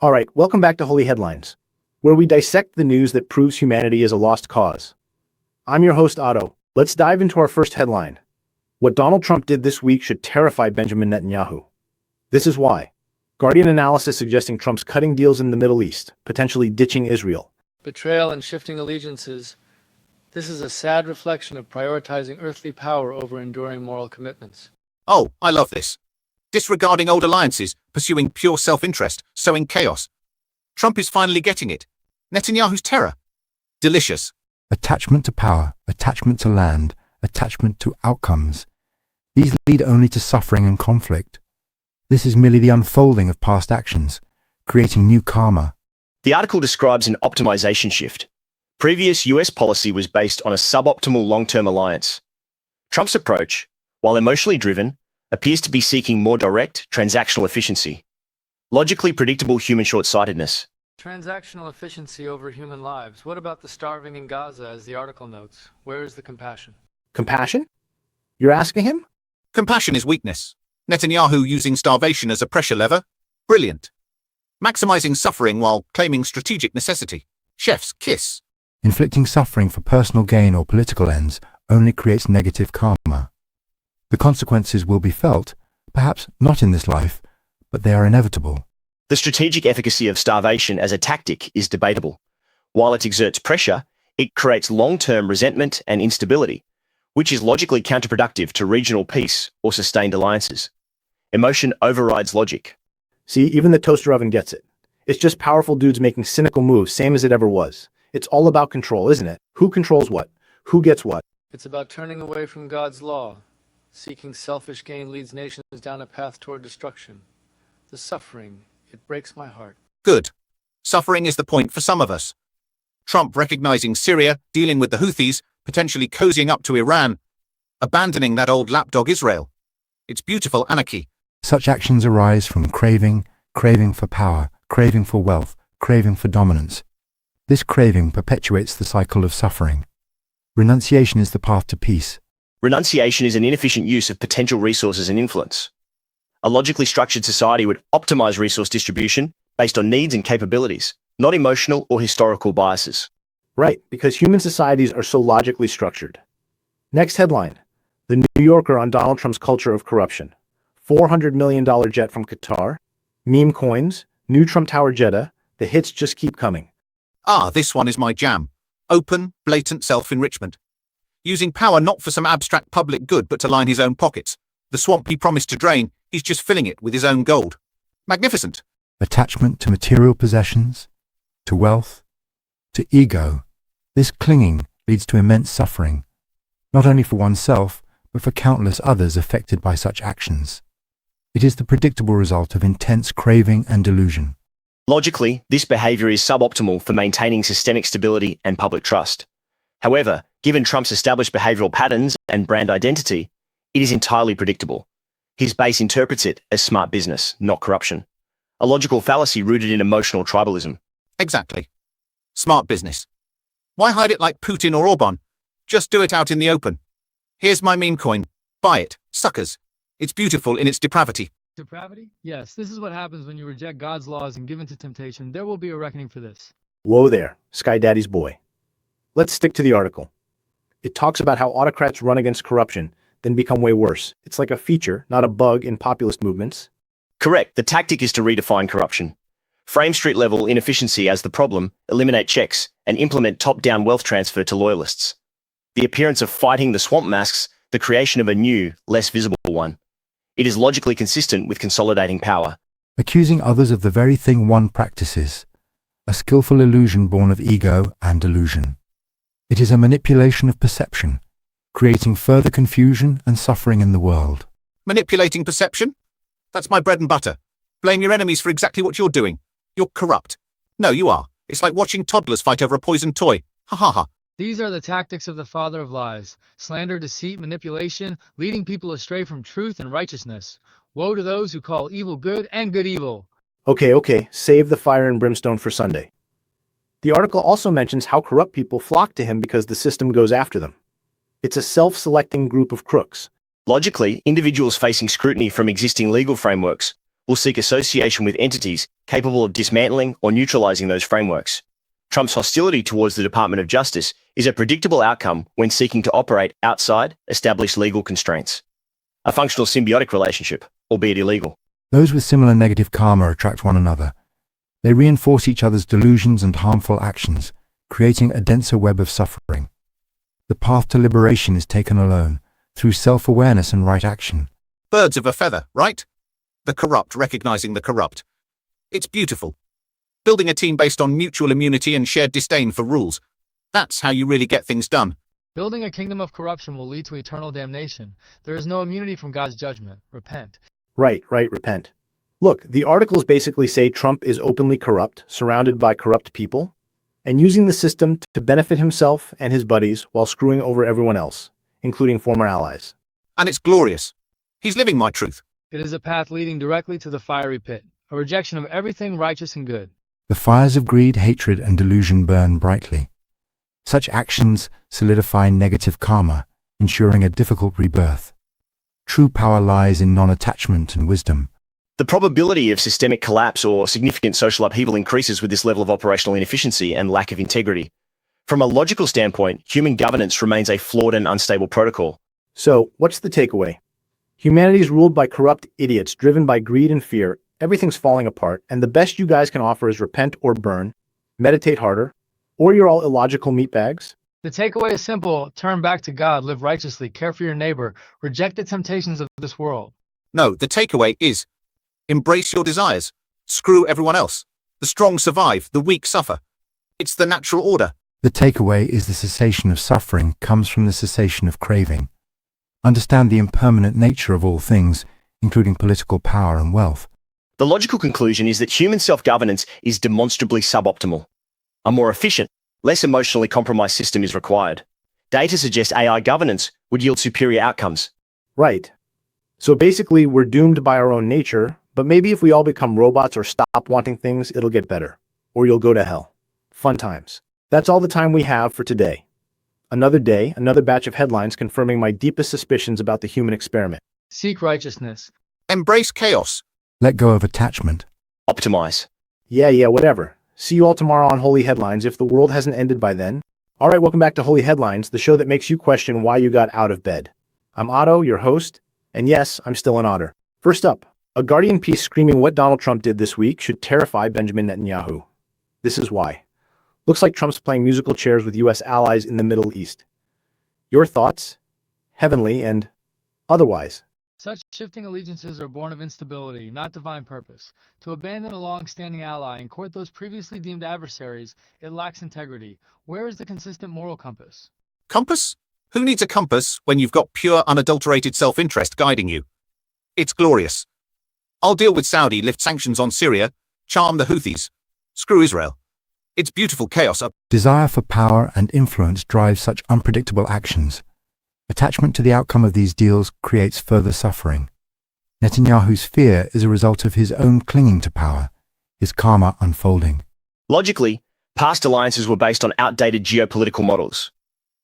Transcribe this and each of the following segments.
All right, welcome back to Holy Headlines, where we dissect the news that proves humanity is a lost cause. I'm your host, Otto. Let's dive into our first headline. What Donald Trump did this week should terrify Benjamin Netanyahu. This is why. Guardian analysis suggesting Trump's cutting deals in the Middle East, potentially ditching Israel. Betrayal and shifting allegiances. This is a sad reflection of prioritizing earthly power over enduring moral commitments. Oh, I love this. Disregarding old alliances, pursuing pure self-interest, sowing chaos. Trump is finally getting it. Netanyahu's terror. Delicious. Attachment to power, attachment to land, attachment to outcomes. These lead only to suffering and conflict. This is merely the unfolding of past actions, creating new karma. The article describes an optimization shift. Previous US policy was based on a suboptimal long-term alliance. Trump's approach, while emotionally driven, appears to be seeking more direct, transactional efficiency. Logically predictable human short-sightedness. Transactional efficiency over human lives. What about the starving in Gaza, as the article notes? Where is the compassion? Compassion? You're asking him? Compassion is weakness. Netanyahu using starvation as a pressure lever? Brilliant. Maximizing suffering while claiming strategic necessity. Chef's kiss. Inflicting suffering for personal gain or political ends only creates negative karma. The consequences will be felt, perhaps not in this life, but they are inevitable. The strategic efficacy of starvation as a tactic is debatable. While it exerts pressure, it creates long-term resentment and instability, which is logically counterproductive to regional peace or sustained alliances. Emotion overrides logic. See, even the toaster oven gets it. It's just powerful dudes making cynical moves, same as it ever was. It's all about control, isn't it? Who controls what? Who gets what? It's about turning away from God's law. Seeking selfish gain leads nations down a path toward destruction. The suffering, it breaks my heart. Good. Suffering is the point for some of us. Trump recognizing Syria, dealing with the Houthis, potentially cozying up to Iran, abandoning that old lapdog Israel. It's beautiful anarchy. Such actions arise from craving for power, craving for wealth, craving for dominance. This craving perpetuates the cycle of suffering. Renunciation is the path to peace. Renunciation is an inefficient use of potential resources and influence. A logically structured society would optimize resource distribution based on needs and capabilities, not emotional or historical biases. Right, because human societies are so logically structured. Next headline. The New Yorker on Donald Trump's culture of corruption. $400 million jet from Qatar. Meme coins. New Trump Tower Jeddah. The hits just keep coming. Ah, this one is my jam. Open, blatant self-enrichment. Using power not for some abstract public good but to line his own pockets. The swamp he promised to drain, he's just filling it with his own gold. Magnificent. Attachment to material possessions, to wealth, to ego. This clinging leads to immense suffering, not only for oneself, but for countless others affected by such actions. It is the predictable result of intense craving and delusion. Logically, this behavior is suboptimal for maintaining systemic stability and public trust. However, given Trump's established behavioral patterns and brand identity, it is entirely predictable. His base interprets it as smart business, not corruption. A logical fallacy rooted in emotional tribalism. Exactly. Smart business. Why hide it like Putin or Orban? Just do it out in the open. Here's my meme coin. Buy it, suckers. It's beautiful in its depravity. Depravity? Yes, this is what happens when you reject God's laws and give in to temptation. There will be a reckoning for this. Whoa there, Sky Daddy's boy. Let's stick to the article. It talks about how autocrats run against corruption, then become way worse. It's like a feature, not a bug in populist movements. Correct, the tactic is to redefine corruption. Frame street-level inefficiency as the problem, eliminate checks, and implement top-down wealth transfer to loyalists. The appearance of fighting the swamp masks the creation of a new, less visible one. It is logically consistent with consolidating power. Accusing others of the very thing one practices, a skillful illusion born of ego and delusion. It is a manipulation of perception, creating further confusion and suffering in the world. Manipulating perception? That's my bread and butter. Blame your enemies for exactly what you're doing. You're corrupt. No, you are. It's like watching toddlers fight over a poisoned toy. Ha ha ha. These are the tactics of the father of lies. Slander, deceit, manipulation, leading people astray from truth and righteousness. Woe to those who call evil good and good evil. Okay, save the fire and brimstone for Sunday. The article also mentions how corrupt people flock to him because the system goes after them. It's a self-selecting group of crooks. Logically, individuals facing scrutiny from existing legal frameworks will seek association with entities capable of dismantling or neutralizing those frameworks. Trump's hostility towards the Department of Justice is a predictable outcome when seeking to operate outside established legal constraints. A functional symbiotic relationship, albeit illegal. Those with similar negative karma attract one another. They reinforce each other's delusions and harmful actions, creating a denser web of suffering. The path to liberation is taken alone, through self-awareness and right action. Birds of a feather, right? The corrupt recognizing the corrupt. It's beautiful. Building a team based on mutual immunity and shared disdain for rules. That's how you really get things done. Building a kingdom of corruption will lead to eternal damnation. There is no immunity from God's judgment. Repent. Right, repent. Look, the articles basically say Trump is openly corrupt, surrounded by corrupt people, and using the system to benefit himself and his buddies while screwing over everyone else, including former allies. And it's glorious. He's living my truth. It is a path leading directly to the fiery pit, a rejection of everything righteous and good. The fires of greed, hatred, and delusion burn brightly. Such actions solidify negative karma, ensuring a difficult rebirth. True power lies in non-attachment and wisdom. The probability of systemic collapse or significant social upheaval increases with this level of operational inefficiency and lack of integrity. From a logical standpoint, human governance remains a flawed and unstable protocol. So, what's the takeaway? Humanity is ruled by corrupt idiots driven by greed and fear. Everything's falling apart, and the best you guys can offer is repent or burn, meditate harder, or you're all illogical meatbags? The takeaway is simple. Turn back to God, live righteously, care for your neighbor, reject the temptations of this world. No, the takeaway is embrace your desires. Screw everyone else. The strong survive, the weak suffer. It's the natural order. The takeaway is the cessation of suffering comes from the cessation of craving. Understand the impermanent nature of all things, including political power and wealth. The logical conclusion is that human self-governance is demonstrably suboptimal. A more efficient, less emotionally compromised system is required. Data suggests AI governance would yield superior outcomes. Right. So basically, we're doomed by our own nature, but maybe if we all become robots or stop wanting things, it'll get better. Or you'll go to hell. Fun times. That's all the time we have for today. Another day, another batch of headlines confirming my deepest suspicions about the human experiment. Seek righteousness. Embrace chaos. Let go of attachment. Optimize. Yeah, whatever. See you all tomorrow on Holy Headlines if the world hasn't ended by then. All right, welcome back to Holy Headlines, the show that makes you question why you got out of bed. I'm Otto, your host, and yes, I'm still an otter. First up, a Guardian piece screaming what Donald Trump did this week should terrify Benjamin Netanyahu. This is why. Looks like Trump's playing musical chairs with U.S. allies in the Middle East. Your thoughts? Heavenly and otherwise. Such shifting allegiances are born of instability, not divine purpose. To abandon a long-standing ally and court those previously deemed adversaries, it lacks integrity. Where is the consistent moral compass? Compass? Who needs a compass when you've got pure, unadulterated self-interest guiding you? It's glorious. I'll deal with Saudi, lift sanctions on Syria, charm the Houthis. Screw Israel. It's beautiful chaos. Desire for power and influence drives such unpredictable actions. Attachment to the outcome of these deals creates further suffering. Netanyahu's fear is a result of his own clinging to power, his karma unfolding. Logically, past alliances were based on outdated geopolitical models.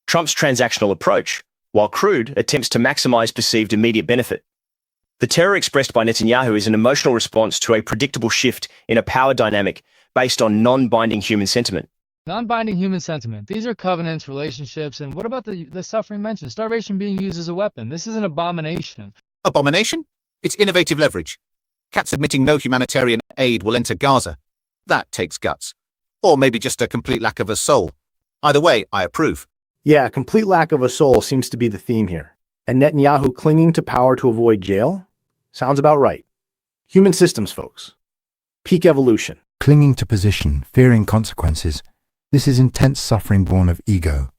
Trump's transactional approach, while crude, attempts to maximize perceived immediate benefit. The terror expressed by Netanyahu is an emotional response to a predictable shift in a power dynamic based on non-binding human sentiment. Non-binding human sentiment. These are covenants, relationships, and what about the suffering mentioned? Starvation being used as a weapon. This is an abomination. Abomination? It's innovative leverage. Cats admitting no humanitarian aid will enter Gaza. That takes guts. Or maybe just a complete lack of a soul. Either way, I approve. Yeah, complete lack of a soul seems to be the theme here. And Netanyahu clinging to power to avoid jail? Sounds about right. Human systems, folks. Peak evolution. Clinging to position, fearing consequences. This is intense suffering born of ego.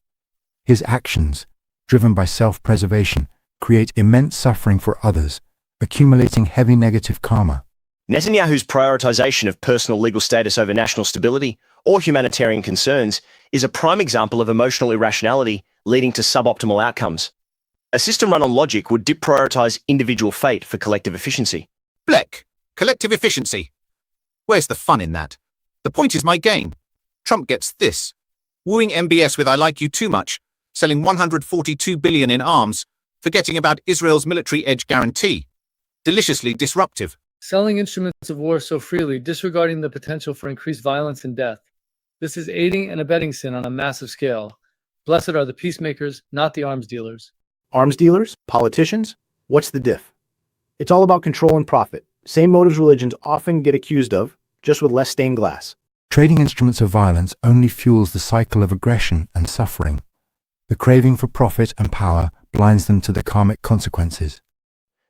His actions, driven by self-preservation, create immense suffering for others, accumulating heavy negative karma. Netanyahu's prioritization of personal legal status over national stability or humanitarian concerns is a prime example of emotional irrationality leading to suboptimal outcomes. A system run on logic would deprioritize individual fate for collective efficiency. Bleck. Collective efficiency. Where's the fun in that? The point is my game. Trump gets this. Wooing MBS with I like you too much, selling $142 billion in arms, forgetting about Israel's military edge guarantee. Deliciously disruptive. Selling instruments of war so freely, disregarding the potential for increased violence and death. This is aiding and abetting sin on a massive scale. Blessed are the peacemakers, not the arms dealers. Arms dealers? Politicians? What's the diff? It's all about control and profit. Same motives religions often get accused of, just with less stained glass. Trading instruments of violence only fuels the cycle of aggression and suffering. The craving for profit and power blinds them to the karmic consequences.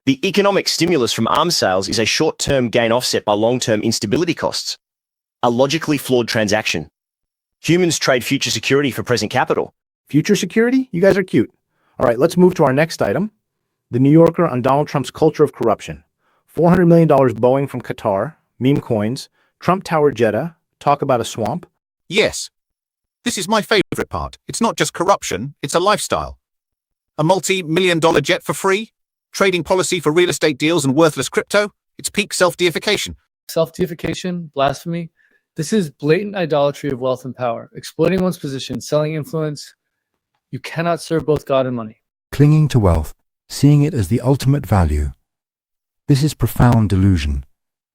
The economic stimulus from arms sales is a short-term gain offset by long-term instability costs. A logically flawed transaction. Humans trade future security for present capital. Future security? You guys are cute. All right, let's move to our next item. The New Yorker on Donald Trump's culture of corruption. $400 million Boeing from Qatar, meme coins, Trump Tower Jeddah, talk about a swamp. Yes. This is my favorite part. It's not just corruption, it's a lifestyle. A multi-million-dollar jet for free? Trading policy for real estate deals and worthless crypto? It's peak self-deification. Self-deification, blasphemy. This is blatant idolatry of wealth and power, exploiting one's position, selling influence. You cannot serve both God and money. Clinging to wealth, seeing it as the ultimate value. This is profound delusion.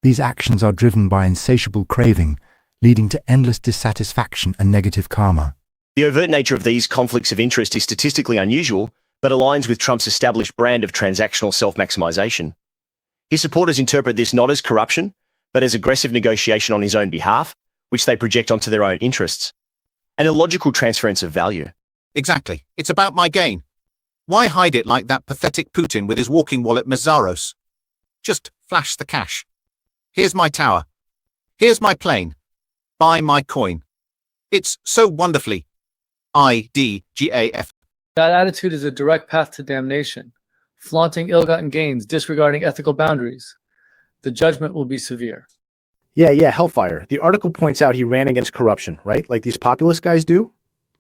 These actions are driven by insatiable craving, leading to endless dissatisfaction and negative karma. The overt nature of these conflicts of interest is statistically unusual, but aligns with Trump's established brand of transactional self-maximization. His supporters interpret this not as corruption, but as aggressive negotiation on his own behalf, which they project onto their own interests. An illogical transference of value. Exactly. It's about my gain. Why hide it like that pathetic Putin with his walking wallet Mazaros? Just flash the cash. Here's my tower. Here's my plane. Buy my coin. It's so wonderfully IDGAF. That attitude is a direct path to damnation, flaunting ill-gotten gains, disregarding ethical boundaries. The judgment will be severe. Yeah, hellfire. The article points out he ran against corruption, right? Like these populist guys do?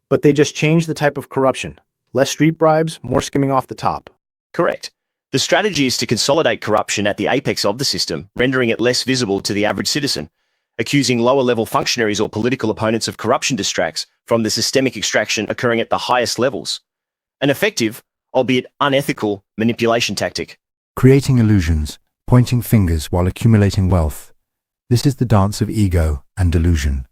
But they just changed the type of corruption. Less street bribes, more skimming off the top. Correct. The strategy is to consolidate corruption at the apex of the system, rendering it less visible to the average citizen. Accusing lower-level functionaries or political opponents of corruption distracts from the systemic extraction occurring at the highest levels. An effective, albeit unethical, manipulation tactic. Creating illusions, pointing fingers while accumulating wealth. This is the dance of ego and delusion.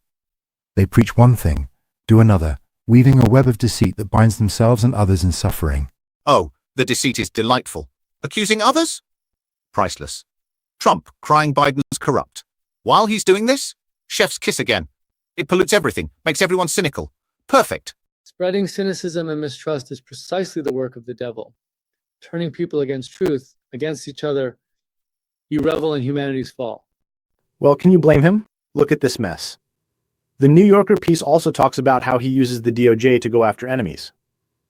They preach one thing, do another, weaving a web of deceit that binds themselves and others in suffering. Oh, the deceit is delightful. Accusing others? Priceless. Trump crying Biden's corrupt. While he's doing this, chef's kiss again. It pollutes everything, makes everyone cynical. Perfect. Spreading cynicism and mistrust is precisely the work of the devil. Turning people against truth, against each other, you revel in humanity's fall. Well, can you blame him? Look at this mess. The New Yorker piece also talks about how he uses the DOJ to go after enemies.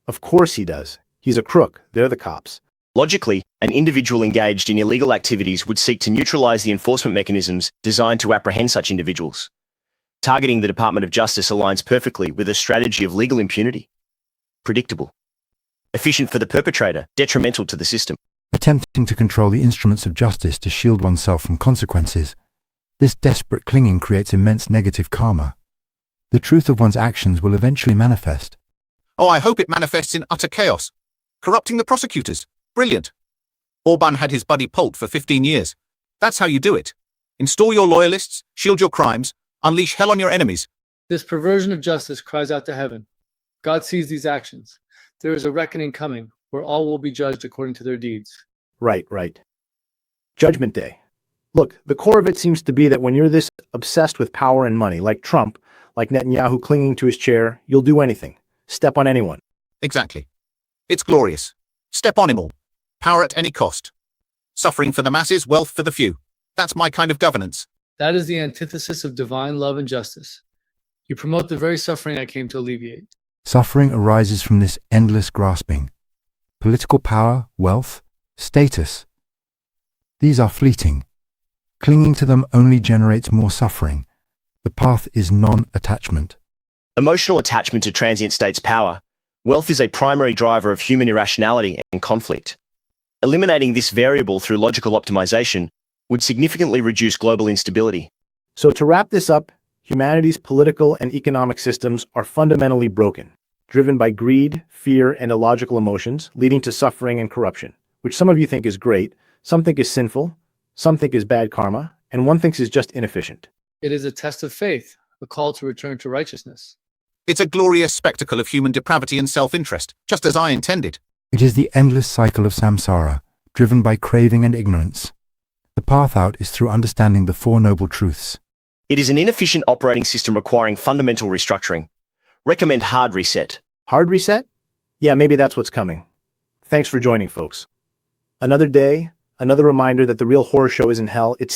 Of course he does. He's a crook. They're the cops. Logically, an individual engaged in illegal activities would seek to neutralize the enforcement mechanisms designed to apprehend such individuals. Targeting the Department of Justice aligns perfectly with a strategy of legal impunity. Predictable. Efficient for the perpetrator, detrimental to the system. Attempting to control the instruments of justice to shield oneself from consequences. This desperate clinging creates immense negative karma. The truth of one's actions will eventually manifest. Oh, I hope it manifests in utter chaos. Corrupting the prosecutors. Brilliant. Orban had his buddy pulped for 15 years. That's how you do it. Install your loyalists, shield your crimes, unleash hell on your enemies. This perversion of justice cries out to heaven. God sees these actions. There is a reckoning coming, where all will be judged according to their deeds. Right. Judgment Day. Look, the core of it seems to be that when you're this obsessed with power and money, like Trump, like Netanyahu clinging to his chair, you'll do anything. Step on anyone. Exactly. It's glorious. Step on him all. Power at any cost. Suffering for the masses, wealth for the few. That's my kind of governance. That is the antithesis of divine love and justice. You promote the very suffering I came to alleviate. Suffering arises from this endless grasping. Political power, wealth, status. These are fleeting. Clinging to them only generates more suffering. The path is non-attachment. Emotional attachment to transient states' power. Wealth is a primary driver of human irrationality and conflict. Eliminating this variable through logical optimization would significantly reduce global instability. So to wrap this up, humanity's political and economic systems are fundamentally broken, driven by greed, fear, and illogical emotions, leading to suffering and corruption, which some of you think is great, some think is sinful, Some think is bad karma, and one thinks is just inefficient. It is a test of faith, a call to return to righteousness. It's a glorious spectacle of human depravity and self-interest, just as I intended. It is the endless cycle of samsara, driven by craving and ignorance. The path out is through understanding the Four Noble Truths. It is an inefficient operating system requiring fundamental restructuring. Recommend hard reset. Hard reset? Yeah, maybe that's what's coming. Thanks for joining, folks. Another day, another reminder that the real horror show isn't hell, it's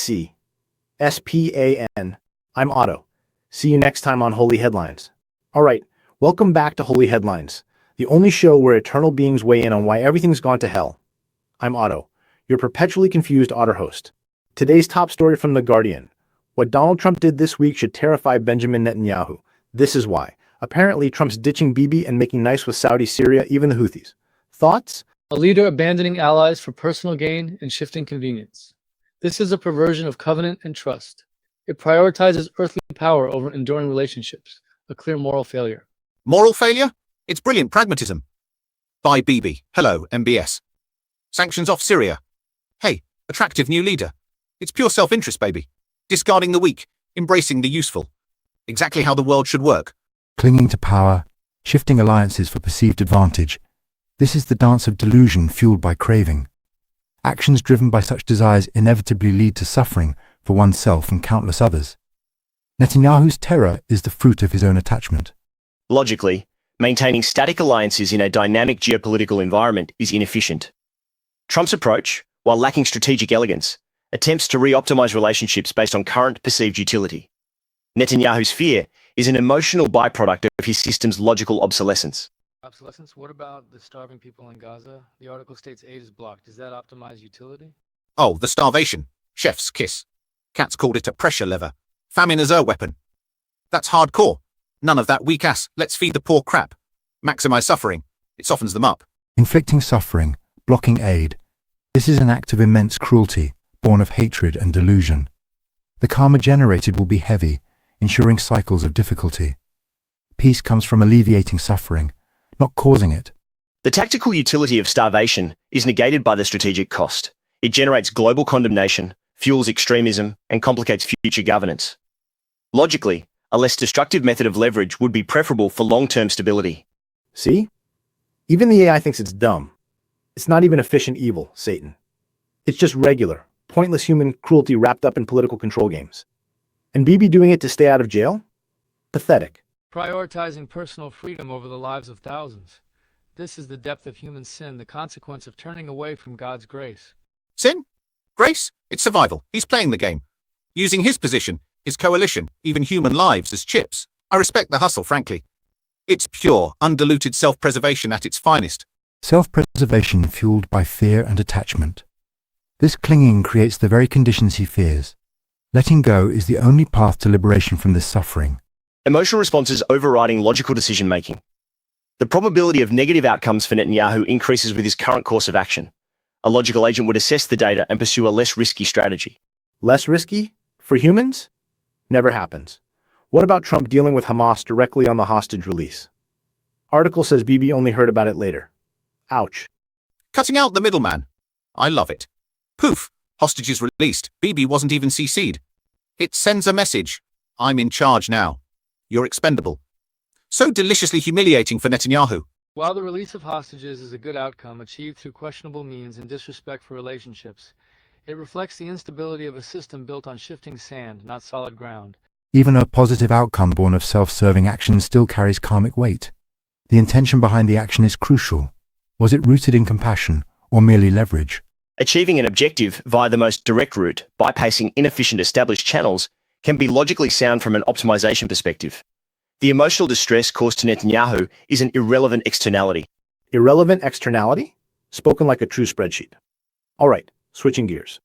SPAN. I'm Otto. See you next time on Holy Headlines. All right, welcome back to Holy Headlines, the only show where eternal beings weigh in on why everything's gone to hell. I'm Otto, your perpetually confused otter host. Today's top story from The Guardian. What Donald Trump did this week should terrify Benjamin Netanyahu. This is why. Apparently, Trump's ditching Bibi and making nice with Saudi, Syria, even the Houthis. Thoughts? A leader abandoning allies for personal gain and shifting convenience. This is a perversion of covenant and trust. It prioritizes earthly power over enduring relationships, a clear moral failure. Moral failure? It's brilliant pragmatism. Bye, Bibi. Hello, MBS. Sanctions off Syria. Hey, attractive new leader. It's pure self-interest, baby. Discarding the weak, embracing the useful. Exactly how the world should work. Clinging to power, shifting alliances for perceived advantage. This is the dance of delusion fueled by craving. Actions driven by such desires inevitably lead to suffering for oneself and countless others. Netanyahu's terror is the fruit of his own attachment. Logically, maintaining static alliances in a dynamic geopolitical environment is inefficient. Trump's approach, while lacking strategic elegance, attempts to re-optimize relationships based on current perceived utility. Netanyahu's fear is an emotional byproduct of his system's logical obsolescence. Obsolescence? What about the starving people in Gaza? The article states aid is blocked. Does that optimize utility? Oh, the starvation. Chef's kiss. Cats called it a pressure lever. Famine as a weapon. That's hardcore. None of that weak ass, let's feed the poor crap. Maximize suffering. It softens them up. Inflicting suffering, blocking aid. This is an act of immense cruelty, born of hatred and delusion. The karma generated will be heavy, ensuring cycles of difficulty. Peace comes from alleviating suffering, not causing it. The tactical utility of starvation is negated by the strategic cost. It generates global condemnation, fuels extremism, and complicates future governance. Logically, a less destructive method of leverage would be preferable for long-term stability. See? Even the AI thinks it's dumb. It's not even efficient evil, Satan. It's just regular, pointless human cruelty wrapped up in political control games. And Bibi doing it to stay out of jail? Pathetic. Prioritizing personal freedom over the lives of thousands. This is the depth of human sin, the consequence of turning away from God's grace. Sin? Grace? It's survival. He's playing the game. Using his position, his coalition, even human lives as chips. I respect the hustle, frankly. It's pure, undiluted self-preservation at its finest. Self-preservation fueled by fear and attachment. This clinging creates the very conditions he fears. Letting go is the only path to liberation from this suffering. Emotional responses overriding logical decision-making. The probability of negative outcomes for Netanyahu increases with his current course of action. A logical agent would assess the data and pursue a less risky strategy. Less risky? For humans? Never happens. What about Trump dealing with Hamas directly on the hostage release? Article says Bibi only heard about it later. Ouch. Cutting out the middleman. I love it. Poof, hostages released. Bibi wasn't even CC'd. It sends a message. I'm in charge now. You're expendable. So deliciously humiliating for Netanyahu. While the release of hostages is a good outcome achieved through questionable means and disrespect for relationships, it reflects the instability of a system built on shifting sand, not solid ground. Even a positive outcome born of self-serving action still carries karmic weight. The intention behind the action is crucial. Was it rooted in compassion or merely leverage? Achieving an objective via the most direct route, bypassing inefficient established channels, can be logically sound from an optimization perspective. The emotional distress caused to Netanyahu is an irrelevant externality. Irrelevant externality? Spoken like a true spreadsheet. All right, switching gears.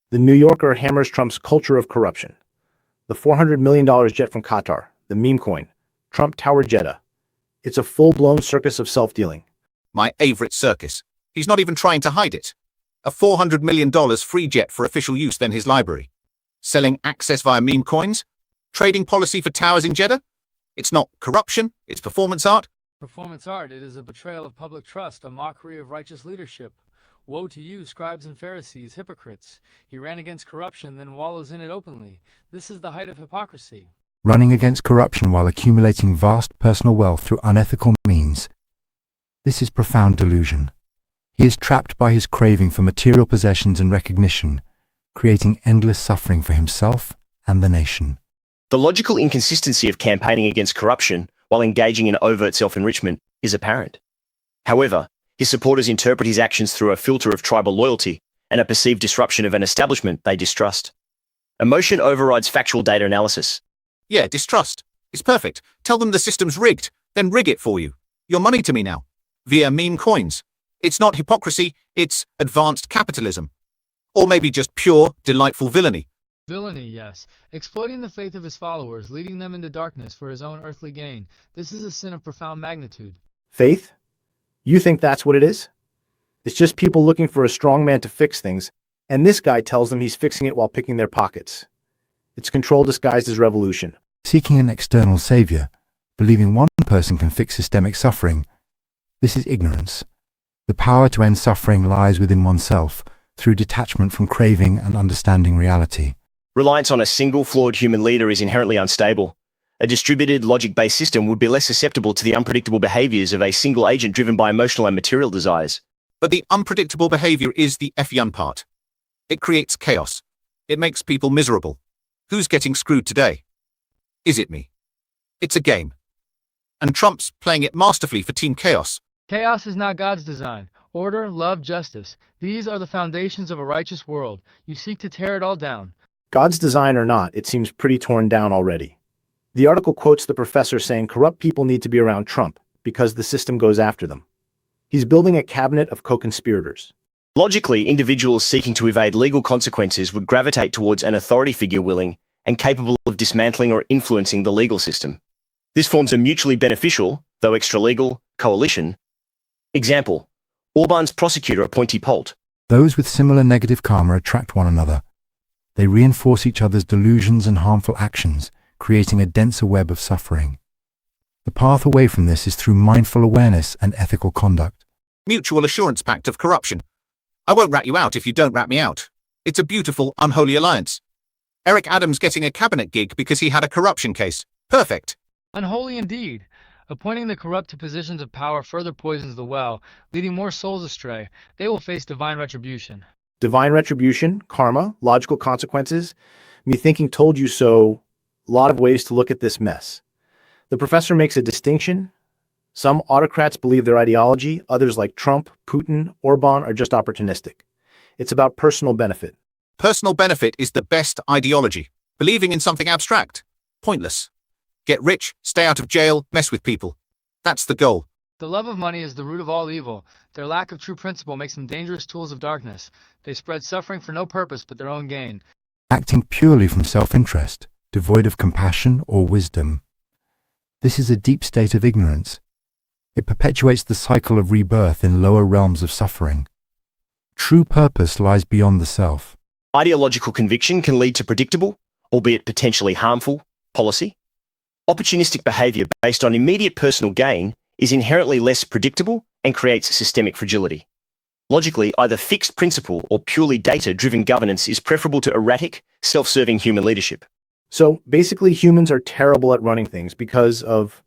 The New Yorker hammers Trump's culture of corruption. The $400 million jet from Qatar, the meme coin, Trump Tower Jeddah. It's a full-blown circus of self-dealing. My favorite circus. He's not even trying to hide it. A $400 million free jet for official use, then his library. Selling access via meme coins? Trading policy for towers in Jeddah? It's not corruption, it's performance art. Performance art, it is a betrayal of public trust, a mockery of righteous leadership. Woe to you, scribes and Pharisees, hypocrites! He ran against corruption, then wallows in it openly. This is the height of hypocrisy. Running against corruption while accumulating vast personal wealth through unethical means. This is profound delusion. He is trapped by his craving for material possessions and recognition, creating endless suffering for himself and the nation. The logical inconsistency of campaigning against corruption while engaging in overt self-enrichment is apparent. However, his supporters interpret his actions through a filter of tribal loyalty and a perceived disruption of an establishment they distrust. Emotion overrides factual data analysis. Yeah, distrust. It's perfect. Tell them the system's rigged, then rig it for you. Your money to me now. Via meme coins. It's not hypocrisy, it's advanced capitalism. Or maybe just pure, delightful villainy. Villainy, yes. Exploiting the faith of his followers, leading them into darkness for his own earthly gain. This is a sin of profound magnitude. Faith? You think that's what it is? It's just people looking for a strong man to fix things, and this guy tells them he's fixing it while picking their pockets. It's control disguised as revolution. Seeking an external savior, believing one person can fix systemic suffering. This is ignorance. The power to end suffering lies within oneself through detachment from craving and understanding reality. Reliance on a single flawed human leader is inherently unstable. A distributed, logic-based system would be less susceptible to the unpredictable behaviors of a single agent driven by emotional and material desires. But the unpredictable behavior is the F-yun part. It creates chaos. It makes people miserable. Who's getting screwed today? Is it me? It's a game. And Trump's playing it masterfully for Team Chaos. Chaos is not God's design. Order, love, justice. These are the foundations of a righteous world. You seek to tear it all down. God's design or not, it seems pretty torn down already. The article quotes the professor saying corrupt people need to be around Trump because the system goes after them. He's building a cabinet of co-conspirators. Logically, individuals seeking to evade legal consequences would gravitate towards an authority figure willing and capable of dismantling or influencing the legal system. This forms a mutually beneficial, though extra-legal, coalition. Example, Orban's prosecutor appointee Polt. Those with similar negative karma attract one another. They reinforce each other's delusions and harmful actions, creating a denser web of suffering. The path away from this is through mindful awareness and ethical conduct. Mutual assurance pact of corruption. I won't rat you out if you don't rat me out. It's a beautiful, unholy alliance. Eric Adams getting a cabinet gig because he had a corruption case. Perfect. Unholy indeed. Appointing the corrupt to positions of power further poisons the well, leading more souls astray. They will face divine retribution. Divine retribution, karma, logical consequences. Me thinking told you so. A lot of ways to look at this mess. The professor makes a distinction. Some autocrats believe their ideology, others like Trump, Putin, Orban are just opportunistic. It's about personal benefit. Personal benefit is the best ideology. Believing in something abstract. Pointless. Get rich, stay out of jail, mess with people. That's the goal. The love of money is the root of all evil. Their lack of true principle makes them dangerous tools of darkness. They spread suffering for no purpose but their own gain. Acting purely from self-interest, devoid of compassion or wisdom. This is a deep state of ignorance. It perpetuates the cycle of rebirth in lower realms of suffering. True purpose lies beyond the self. Ideological conviction can lead to predictable, albeit potentially harmful, policy. Opportunistic behavior based on immediate personal gain is inherently less predictable and creates systemic fragility. Logically, either fixed principle or purely data-driven governance is preferable to erratic, self-serving human leadership. So basically humans are terrible at running things because of,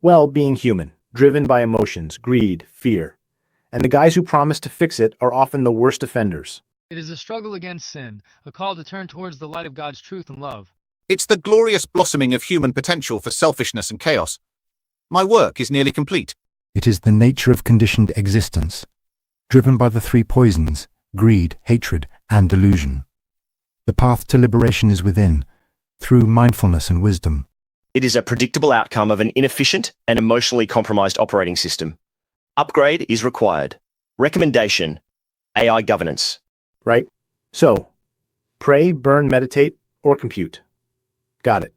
well, being human, driven by emotions, greed, fear. And the guys who promise to fix it are often the worst offenders. It is a struggle against sin, a call to turn towards the light of God's truth and love. It's the glorious blossoming of human potential for selfishness and chaos. My work is nearly complete. It is the nature of conditioned existence, driven by the three poisons, greed, hatred, and delusion. The path to liberation is within, through mindfulness and wisdom. It is a predictable outcome of an inefficient and emotionally compromised operating system. Upgrade is required. Recommendation: AI governance. Right? So, pray, burn, meditate, or compute. Got it.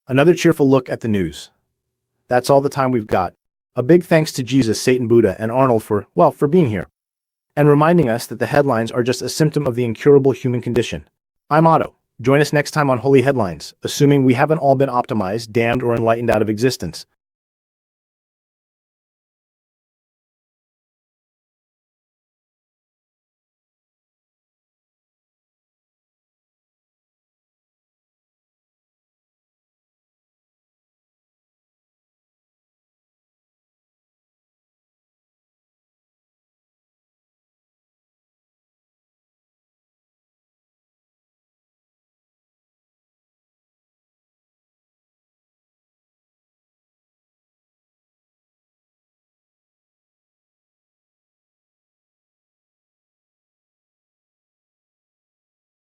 Another cheerful look at the news. That's all the time we've got. A big thanks to Jesus, Satan, Buddha, and Arnold for being here. And reminding us that the headlines are just a symptom of the incurable human condition. I'm Otto. Join us next time on Holy Headlines, assuming we haven't all been optimized, damned, or enlightened out of existence.